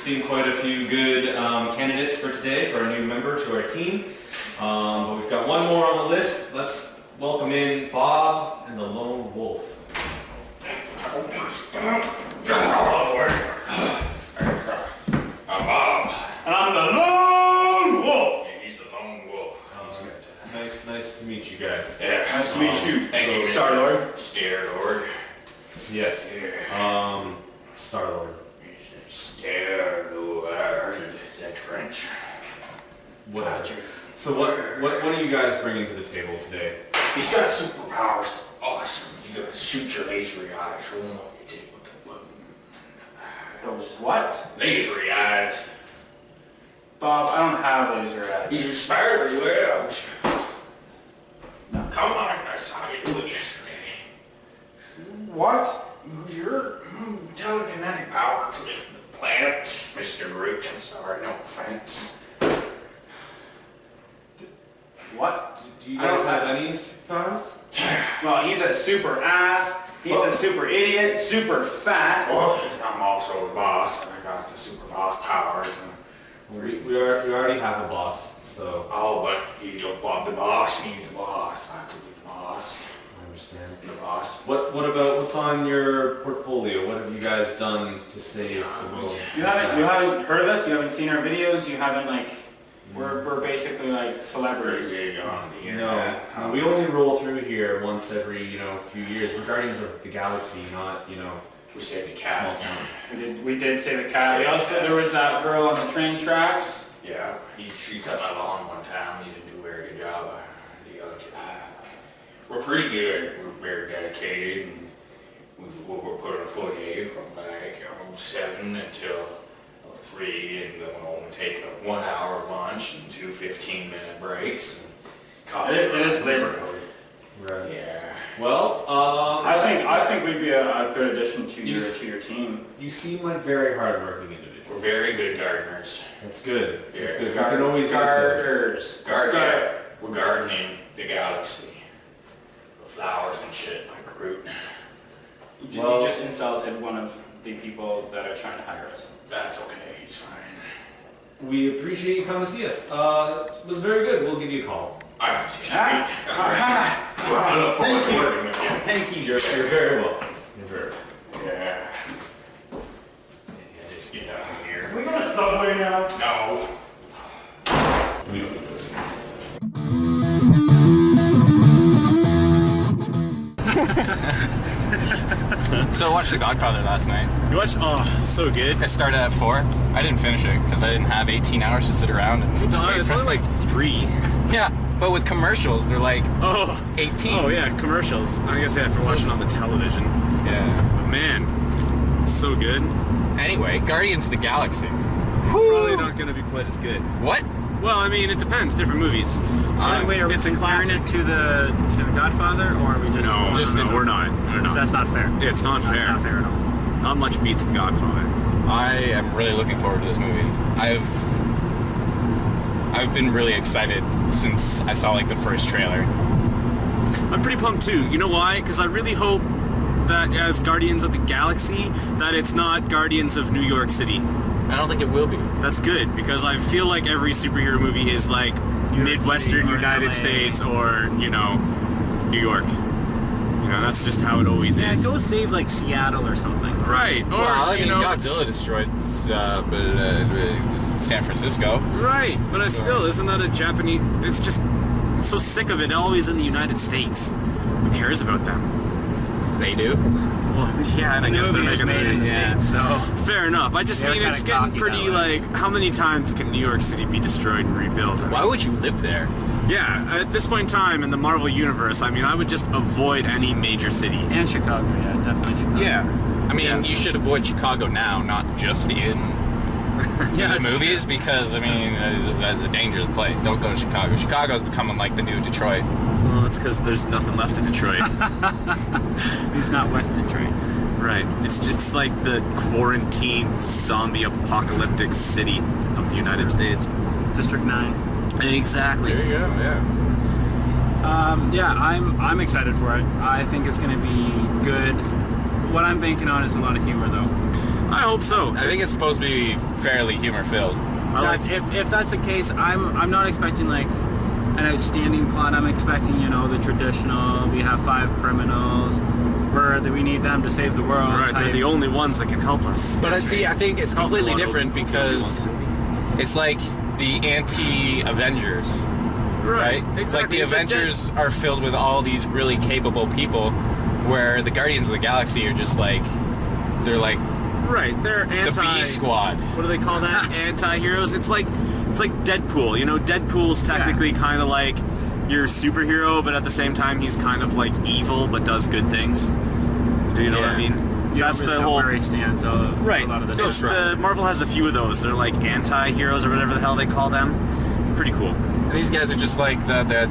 seen quite a few good candidates for today for a new member to our team. But we've got one more on the list. Let's welcome in Bob and the Lone Wolf. I'm Bob. And I'm the Lone Wolf. Yeah, he's the Lone Wolf. Nice to meet you guys. Yeah, Nice to meet you. Thank you, Star-Lord. Star-Lord. Yes. Yeah. Star-Lord. Star-Lord. Is that French? Whatever. So what are you guys bringing to the table today? He's got superpowers. Awesome. You gotta shoot your laser eyes. Show him what you did with the button. Those what? Laser eyes. Bob, I don't have laser eyes. He's inspired me well. No. Come on, I saw you do it yesterday. What? Use your telekinetic powers to lift the planet, Mr. Groot. I'm sorry, no offense. What? Do you guys have any superpowers? Well, he's a super ass. He's a super idiot. Super fat. Well, I'm also the boss, and I got the super boss powers. And We already have a boss, so oh, but you don't want the boss needs a boss. I could be the boss. I understand. The boss. What's on your portfolio? What have you guys done to save the world? You haven't heard of us? You haven't seen our videos? You haven't we're basically like celebrities. Pretty big on the No, internet. we only roll through here once every few years. We're Guardians of the Galaxy, not We saved the small cat. towns. We did say the cat. We also there was that girl on the train tracks. Yeah, she cut my lawn one time. He didn't do a very good job. We're pretty good. We're very dedicated. And we're putting a full day from like 7 until 3, and then we'll only take a 1 hour lunch and 2 15-minute breaks. And coffee It is runs. labor code. Right. Yeah. Well, I think we'd be a good addition to your team. you seem like very hardworking individuals. We're very good gardeners. That's good. Yeah. That's good. We can always use those. Gardeners. We're gardening the galaxy. The flowers and shit like Groot. You Well- just insulted one of the people that are trying to hire us. That's okay. He's fine. We appreciate you coming to see us. It was very good. We'll give you a call. I look forward to working with you. Thank you. You're very welcome. You're very welcome. Yeah. Just get out of here. Can we go to Subway now? No. We don't need those things. So I watched The Godfather last night. You watched? Oh, so good. It started at 4. I didn't finish it because I didn't have 18 hours to sit around and wait It's for only it. like 3. Yeah, but with commercials, they're like Oh. 18. Oh yeah, commercials. I guess I have to watch it on the television. Yeah. But man, so good. Anyway, Guardians of the Galaxy. Probably not gonna be quite as good. What? Well, I mean, it depends. Different movies. Wait, are we it's a comparing classic. it to the Godfather, or are we just? No, just no, different. we're not. We're not. That's not fair. It's not That's fair. not fair at all. Not much beats The Godfather. I am really looking forward to this movie. I've been really excited since I saw like the first trailer. I'm pretty pumped too. You know why? Because I really hope that as Guardians of the Galaxy, that it's not Guardians of New York City. I don't think it will be. That's good, because I feel like every superhero movie is like Midwestern City or United LA. States or, New York. That's just how it always Yeah, is. go save like Seattle or something. Right. Or, Well, I mean, it's- Godzilla destroyed San Francisco. Right, but still, isn't that a Japanese... It's just... I'm so sick of it always in the United States. Who cares about them? They do. Well, yeah, and I guess they're Movie is making made in the yeah. States, so Fair enough. I just They're mean it's kinda getting cocky pretty that way. like, how many times can New York City be destroyed and rebuilt? Why would you live there? Yeah, at this point in time in the Marvel Universe, I mean, I would just avoid any major city. and Chicago, yeah, definitely Chicago. Yeah. I mean, Yeah. you should avoid Chicago now, not just in Yeah, the that's movies, because, I mean, it's a dangerous place. Don't go to Chicago. Chicago's becoming like the new Detroit. Well, it's because there's nothing left of Detroit. He's not West Detroit. Right. It's just like the quarantine zombie apocalyptic city of the United States. District 9. Exactly. There you go, yeah. Yeah, I'm excited for it. I think it's going to be good. What I'm banking on is a lot of humor, though. I hope so. I think it's supposed to be fairly humor-filled. If that's the case, I'm not expecting like an outstanding plot. I'm expecting, you know, the traditional. We have 5 criminals. We need them to save the world. Right, they're the only ones that can help us. But I think it's completely different because it's like the anti-Avengers, right? It's like the Avengers are filled with all these really capable people, where the Guardians of the Galaxy are just like, they're like Right, they're the B Squad. What do they call that? Anti-heroes. It's like Deadpool. You know, Deadpool's technically kind of like your superhero, but at the same time he's kind of like evil but does good things. Do you know what I mean? That's the whole where he stands. right. A lot of the Marvel has a few of those. They're like anti-heroes or whatever the hell they call them. Pretty cool. And these guys are just like the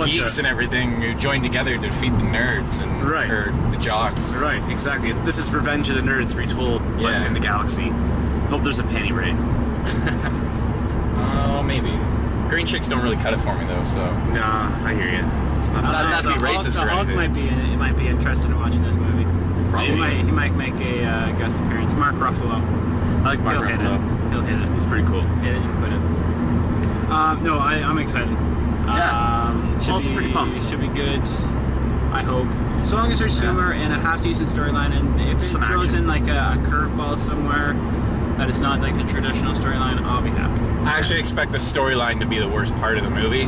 geeks and everything who join together to defeat the nerds and or the jocks. Right, exactly. This is Revenge of the Nerds retold in the galaxy. Hope there's a penny raid. Oh, maybe. Green chicks don't really cut it for me though, so. Nah, I hear you. It's not to be racist the or Hulk anything. might be interested in watching this movie. Probably. He might make a guest appearance. Mark Ruffalo. I like Mark Ruffalo. He'll hit it. He's pretty cool. Hit it and quit it. No, I'm excited. Also pretty pumped. Should be good. I hope. As long as there's humor and a half decent storyline, and if it Some throws action. in like a curveball somewhere that is not like the traditional storyline, I'll be happy. I actually expect the storyline to be the worst part of the movie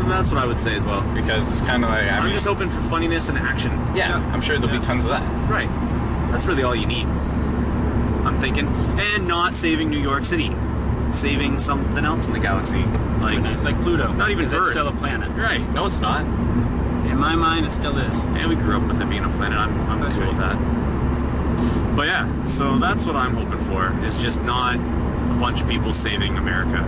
That's what I would say as well. because it's kind of like I'm just hoping for funniness and action. yeah, I'm sure there'll be tons of that. Right. That's really all you need. I'm thinking. And not saving New York City. Saving something else in the galaxy. It's like Pluto. Not even because it's Earth. still a planet. Right. No, it's not. In my mind, it still is. And we grew up with it being a planet. I'm That's cool with right. that. But yeah, so that's what I'm hoping for. Is just not a bunch of people saving America.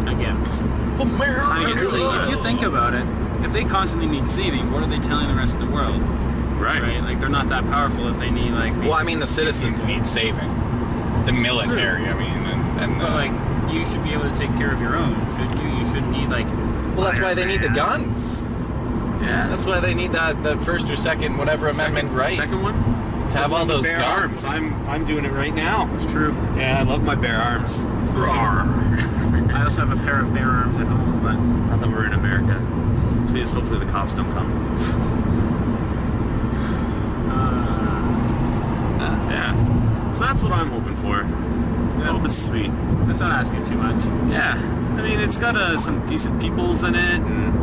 Again. If you think about it, if they constantly need saving, what are they telling the rest of the world? Right. Like, they're not that powerful if they need, like... Well, I mean, the citizens need saving. The military, I mean, and But, like, you should be able to take care of your own, shouldn't you? You shouldn't need, like... well, that's why they need the guns. Yeah. That's why they need that first or second whatever amendment right Second one? to have all those Bear guns. arms. I'm doing it right now. It's true. Yeah, I love my bear arms. Rawr. I also have a pair of bear arms at home, but... Not that we're in America. Please, hopefully the cops don't come. Yeah. So that's what I'm hoping for. I hope it's sweet. That's not asking too much. Yeah. I mean, it's got some decent peoples in it, and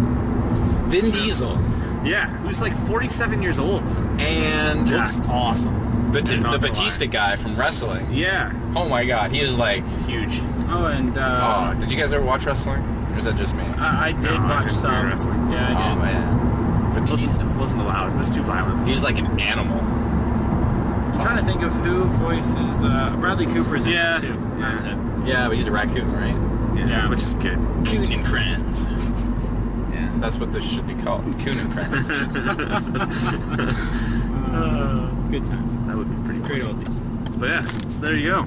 Vin Diesel yeah, who's like 47 years old. and Looks awesome. the Not gonna Batista guy from wrestling. Yeah. Oh my God, he is like Huge. Oh, and, oh, did you guys ever watch wrestling? Or is that just me? I did No, I watch couldn't do some. wrestling. Yeah, I Oh did. man, Batista. Wasn't allowed. It was too violent. He's like an animal. I'm trying to think of who voices... Bradley Cooper's in Yeah. this, too. That's it. Yeah, but he's a raccoon, right? Yeah, which is good. Coon and Friends. Yeah. That's what this should be called. Coon and Friends. Good times. That would be pretty Great cool. oldies. But yeah, so there you go.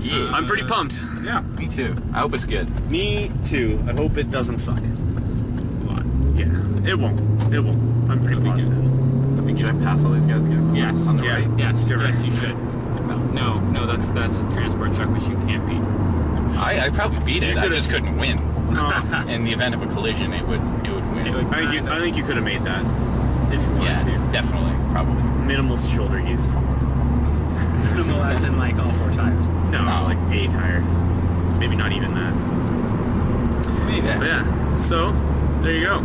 Yeah. I'm pretty pumped. Yeah. Me too. I hope it's good. Me too. I hope it doesn't suck. Yeah, it won't. It won't. I'm pretty positive. Should I pass all these guys again? Yes. On the Yeah. right? Yes, Get ready. yes, you should. No, that's a transport truck which you can't beat. I probably beat it. You I could've- just couldn't win. In the event of a collision, it would win. I think you could have made that if you wanted Yeah, to. definitely, probably. Minimal shoulder use. Minimal as in like all 4 tires. No, like a tire. Maybe not even that. Maybe. But yeah. So there you go.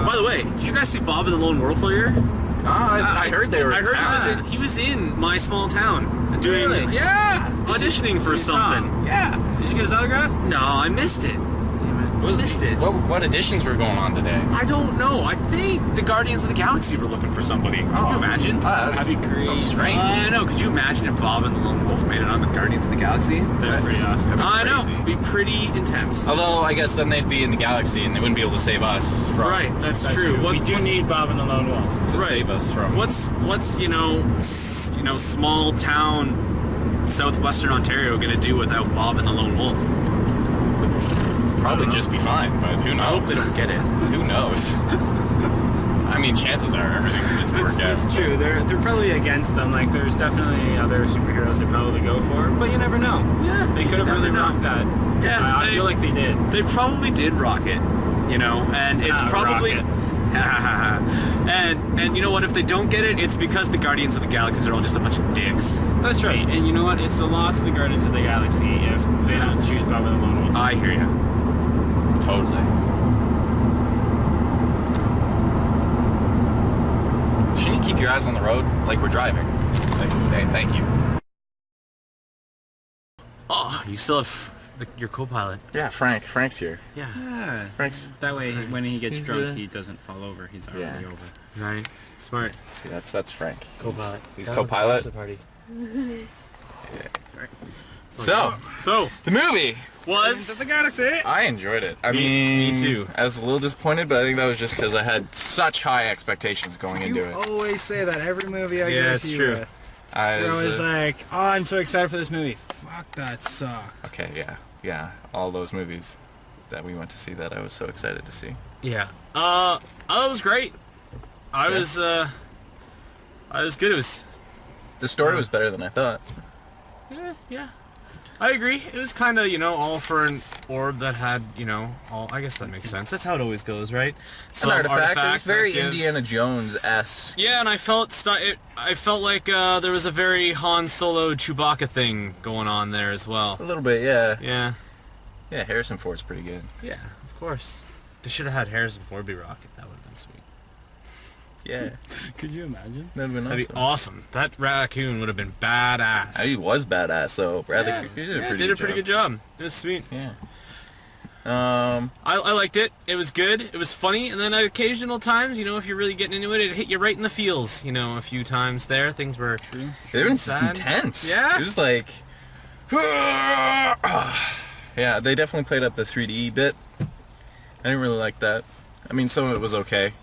By the way, did you guys see Bob and the Lone Wolf earlier? I heard they were. I heard in town. he was in my small town doing Really? Yeah. auditioning for You saw something. him? Yeah. Did you get his autograph? No, I missed it. Missed it. What editions were going on today? I don't know. I think the Guardians of the Galaxy were looking for somebody. Can you imagine? That'd be great. So strange. I know. Could you imagine if Bob and the Lone Wolf made it on the Guardians of the Galaxy? They're pretty awesome. I know. Be pretty intense. Although I guess then they'd be in the galaxy and they wouldn't be able to save us from. Right. That's true. We do need Bob and the Lone Wolf. To Right. save us from. What's small town southwestern Ontario gonna do without Bob and the Lone Wolf? Probably just be fine, but who knows? I hope they don't get it. Who knows? I mean, chances are everything would just work out. It's true. They're probably against them. Like, there's definitely other superheroes they probably go for, but you never know. Yeah, They could have really rocked that. Yeah, I feel like they did. They probably did rock it, you know, and it's probably... rock and you know what, if they don't get it, it's because the Guardians of the Galaxies are all just a bunch of dicks. That's right. And you know what? It's the loss of the Guardians of the Galaxy if they don't choose Bob the Lone Wolf. I hear you. Totally. Shouldn't you keep your eyes on the road like we're driving? Like, hey, thank you. Oh, you still have your co-pilot. Yeah, Frank's here. Yeah. Frank's... That way, when he gets He's drunk, he doesn't fall over. He's already over. Right. Smart. See, that's Frank. Co-pilot. He's co-pilot. The party. So, So, the movie. was... the Galaxy! I enjoyed it. I Me mean, too. I was a little disappointed, but I think that was just because I had such high expectations going into it. always say that every movie I Yeah, go it's see true. with. I You're was, always like, oh, I'm so excited for this movie. Fuck, that sucked. okay, yeah, all those movies that we went to see that I was so excited to see. Yeah. That was great. I was good. It was... The story was better than I thought. Yeah. I agree. It was kind of, you know, all for an orb that had, you know, all... I guess that makes sense. That's how it always goes, right? An artifact. It was that very gives- Indiana Jones-esque. Yeah, and I felt like there was a very Han Solo Chewbacca thing going on there as well. A little bit, yeah. Yeah. Yeah, Harrison Ford's pretty good. Yeah, of course. They should have had Harrison Ford be Rocket. That would have been sweet. Yeah, Could you imagine? that'd been That'd awesome. be awesome. That raccoon would have been badass. He was badass, though. Bradley Yeah, Cooper did a pretty good job. It was sweet. Yeah. I liked it. It was good. It was funny. And then at occasional times, you know, if you're really getting into it, it hit you right in the feels, you know, a few times there. Things were... They were sad. intense. Yeah? It was like... Yeah, they definitely played up the 3D bit. I didn't really like that. I mean, some of it was okay.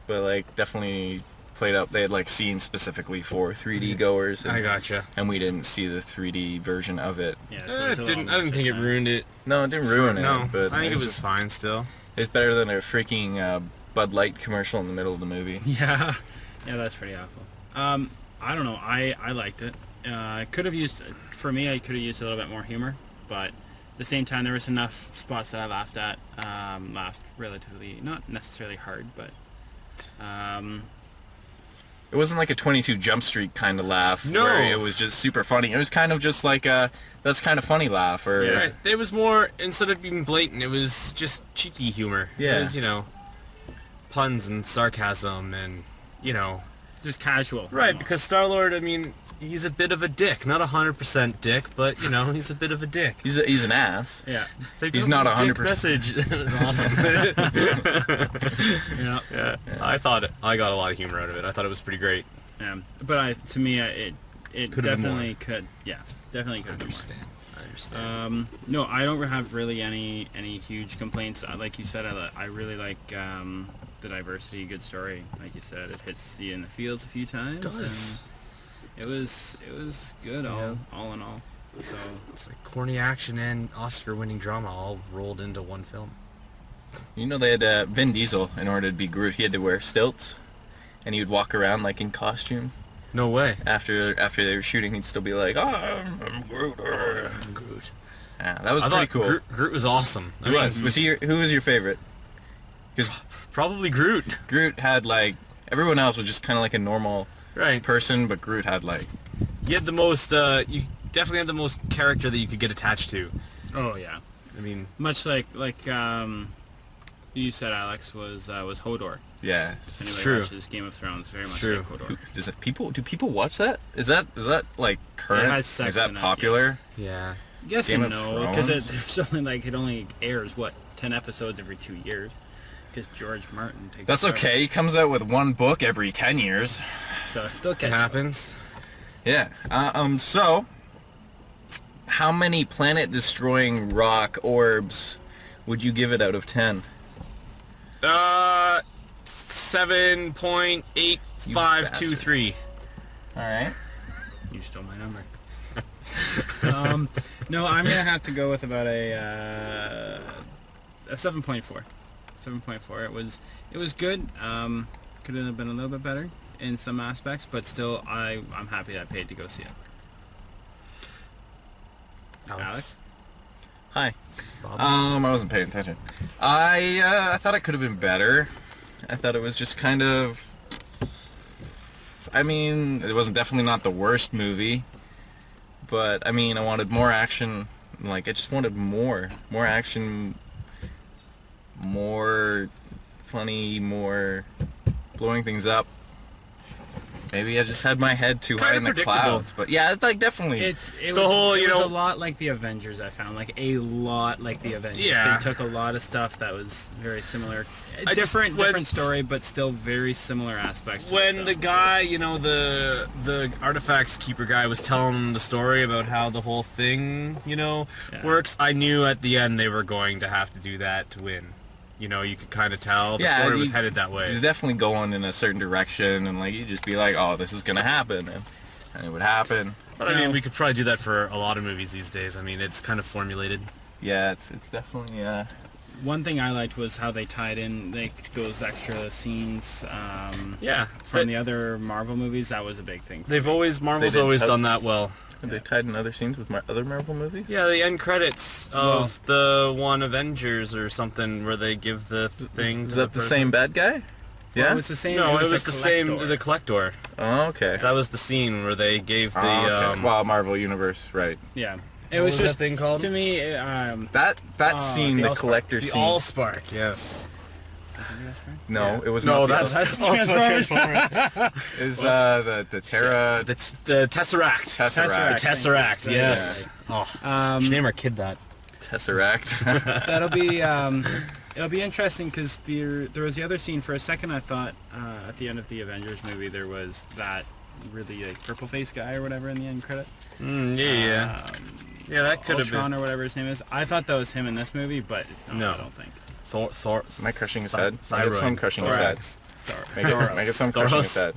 But, like, definitely played up... They had, like, scenes specifically for 3D goers. And, I gotcha. And we didn't see the 3D version of it. Yeah, I didn't think it ruined it. No, it didn't ruin it. No, But I think it was just- fine still. It's better than a freaking Bud Light commercial in the middle of the movie. Yeah. Yeah, that's pretty awful. I don't know. I liked it. I could have used... For me, I could have used a little bit more humor, but... At the same time, there was enough spots that I laughed at. Laughed relatively, not necessarily hard, but It wasn't like a 22 Jump Street kind of laugh. No. Where it was just super funny. It was kind of just like a, that's kind of funny laugh. Or Yeah. Right. It was more, instead of being blatant, it was just cheeky humor. Yeah. It was, you know, puns and sarcasm and, you know... just casual. Right, almost. because Star-Lord, I mean, he's a bit of a dick. Not 100% dick, but, you know, he's a bit of a dick. He's an ass. Yeah. He's not Dick 100%. message. Awesome. Yeah. Yeah. I thought I got a lot of humor out of it. I thought it was pretty great. But to me, it Could have been definitely could. Yeah, definitely could. I understand. No, I don't have really any huge complaints. Like you said, I really like the diversity, good story. Like you said, it hits you in the feels a few times. It does. And it was good all in all. So It's like corny action and Oscar-winning drama all rolled into one film. You know, they had Vin Diesel, in order to be Groot, he had to wear stilts. And he would walk around like in costume. No way. After they were shooting, he'd still be like, "Oh, I'm Groot." Groot. Yeah, that was I pretty thought cool. Groot was awesome. He was. Who was your favorite? Because Probably Groot. Groot had like, everyone else was just kind of like a normal Right. person, but Groot had like, You had the most, you definitely had the most character that you could get attached to. oh yeah, I mean, much like you said, Alex was Hodor. yeah. Anybody true. watches Game of Thrones, very much true. like Hodor. Do people watch that? Is that like current? It has sex Is that in it, popular? yeah. Yes Game and of no, because Thrones? it's only like it only airs 10 episodes every 2 years. Because George Martin takes. That's forever. okay. He comes out with one book every 10 years. So they'll It catch up. happens. Yeah. So, how many planet-destroying rock orbs would you give it out of 10? 7.8523. All right. You stole my number. No, I'm gonna have to go with about a 7.4. 7.4. It was good. could have been a little bit better in some aspects, but still, I'm happy that I paid to go see it. Alex? Hi. I wasn't paying attention. I thought it could have been better. I thought it was just kind of... I mean, it wasn't definitely not the worst movie, but I mean, I wanted more action. Like, I just wanted more action, more funny, more blowing things up. Maybe I just had my head too high in the clouds, but yeah, it's like definitely. It was a lot like the Avengers. I found like a lot like the Avengers. Yeah. They took a lot of stuff that was very similar, different story, but still very similar aspects. When the guy, you know, the artifacts keeper guy was telling the story about how the whole thing, you know, works, I knew at the end they were going to have to do that to win. You know, you could kind of tell the story was headed that way. He's definitely going in a certain direction, and like you just be like, oh, this is gonna happen, and it would happen. But I mean, we could probably do that for a lot of movies these days. I mean, it's kind of formulated. Yeah, it's definitely One thing I liked was how they tied in like those extra scenes. From the other Marvel movies, that was a big thing. Marvel's always done that well. Have they tied in other scenes with other Marvel movies? Yeah, the end credits of the one Avengers or something where they give the thing. Is that the same bad guy? Yeah. Well, it was the same. No, it was the same. The Collector. Oh, okay. That was the scene where they gave the. Wow, Marvel Universe, right? Yeah. It was just that thing called? To me, that scene, the collector scene. The Allspark, yes. No, it was no. not. That's Transformers. It was the Terra. The Tesseract. Tesseract. The Tesseract. Yes. Yeah. Should name our kid that. Tesseract. It'll be interesting because there was the other scene. For a second, I thought at the end of the Avengers movie there was that really like purple face guy or whatever in the end credit. Yeah, that could have been. Or whatever his name is. I thought that was him in this movie, but no. I don't think. Thor. Am I crushing his head? Make it so I'm crushing his head. Make it so I'm crushing his head.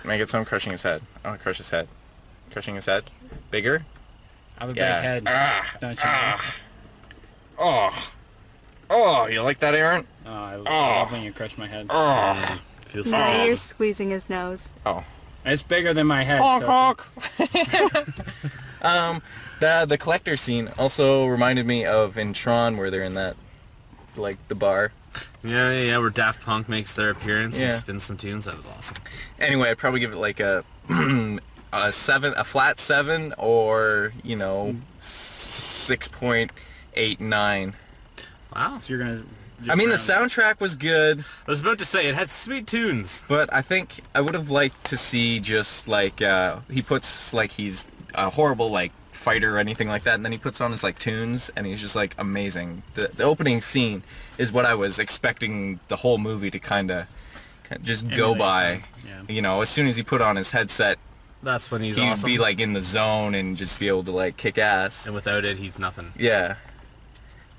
Make it so I'm crushing his head. I want to crush his head. Crushing his head. Bigger? I have a big head. Don't you? Oh, you like that, Aaron? I love when you crush my head. Feels so No, good. you're squeezing his nose. Oh. It's bigger than my head. Honk, honk. The collector scene also reminded me of in Tron where they're in that, like, the bar. Yeah, where Daft Punk makes their appearance and Yeah. spins some tunes. That was awesome. Anyway, I'd probably give it like a a flat 7, or 6.89. Wow. So you're gonna. I mean, the soundtrack was good, I was about to say, it had sweet tunes. but I think I would have liked to see just like he puts like he's a horrible like fighter or anything like that, and then he puts on his like tunes and he's just like amazing. The opening scene is what I was expecting the whole movie to kind of just go by. Yeah. As soon as he put on his headset, That's when he's he'd awesome. be like in the zone and just be able to like kick ass. And without it, he's nothing. Yeah.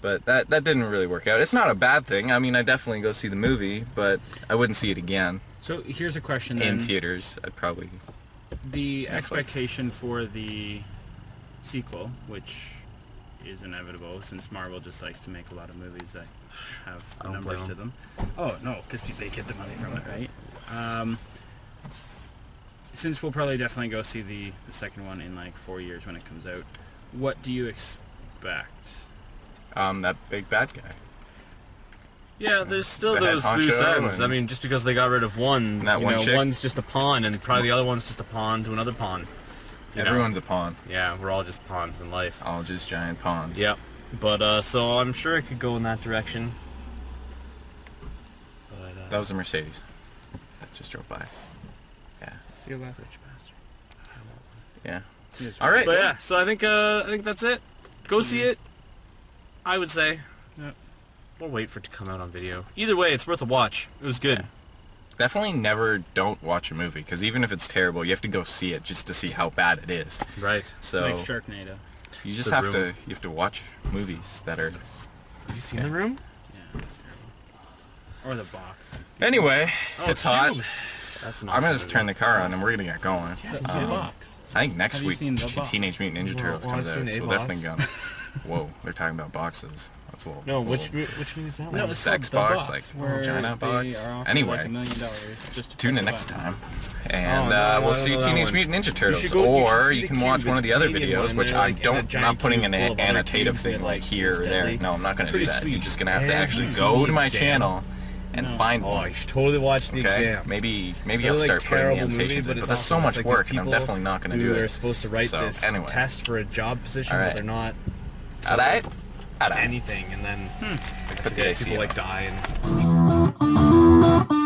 But that didn't really work out. It's not a bad thing. I mean, I definitely go see the movie, but I wouldn't see it again So here's a question then. in theaters. I'd probably... The Netflix. expectation for the sequel, which is inevitable since Marvel just likes to make a lot of movies that have I don't numbers blame to them. Oh, no, because they get the money from it, right? Since we'll probably definitely go see the second one in like 4 years when it comes out, what do you expect? That big bad guy. Yeah, there's still The head those loose honcho ends. and- I mean, just because they got rid of one, that one chick. one's just a pawn, and probably the other one's just a pawn to another pawn. You know? Everyone's a pawn. Yeah, we're all just pawns in life. All just giant pawns. Yep. But, so I'm sure it could go in that direction. But, That was a Mercedes that just drove by. Yeah. See you last. Yeah. All right. But yeah, so I think that's it. Go see it. I would say. Yep. We'll wait for it to come out on video. Either way, it's worth a watch. It was good. Yeah. Definitely never don't watch a movie, because even if it's terrible, you have to go see it just to see how bad it is. Right. So Like Sharknado. you just The have Room. to watch movies that are... Have you seen The Room? Yeah, that's terrible. Or The Box. Anyway, it's hot. That's an I'm gonna awesome just turn the car on and we're gonna get going. The Box. I think next Have you week seen The Box? Teenage Mutant Ninja Turtles Well, comes I've out, seen so A we'll Box. definitely go. Whoa, they're talking about boxes. That's a little. No, little which movie is that? No, one? it's sex called The box, Box, like where vagina they box. are offered Anyway. like $1 million just to Tune in press next the button. time, and no, I we'll don't see know that Teenage one. Mutant Ninja You Turtles, should go- you should or see you the can watch cube. one of the It's other Canadian videos, one. which They're I like in a don't. I'm giant not putting cube an full of other annotative cubes thing that, like like, here or is there. deadly. No, I'm not going to do Pretty that. You're sweet. just going to have to And actually you go see to my Sam. channel and No. find Oh, one. you should totally watch the Okay, exam. maybe Really, I'll like, start putting the terrible movie, annotations in, but but it's that's so awesome. much It's like work, these and I'm people definitely not going to do who it. are supposed to write So, this anyway. test for a job position, All but right. they're not Alright, alright. anything, and then Put the AC people on. like die and.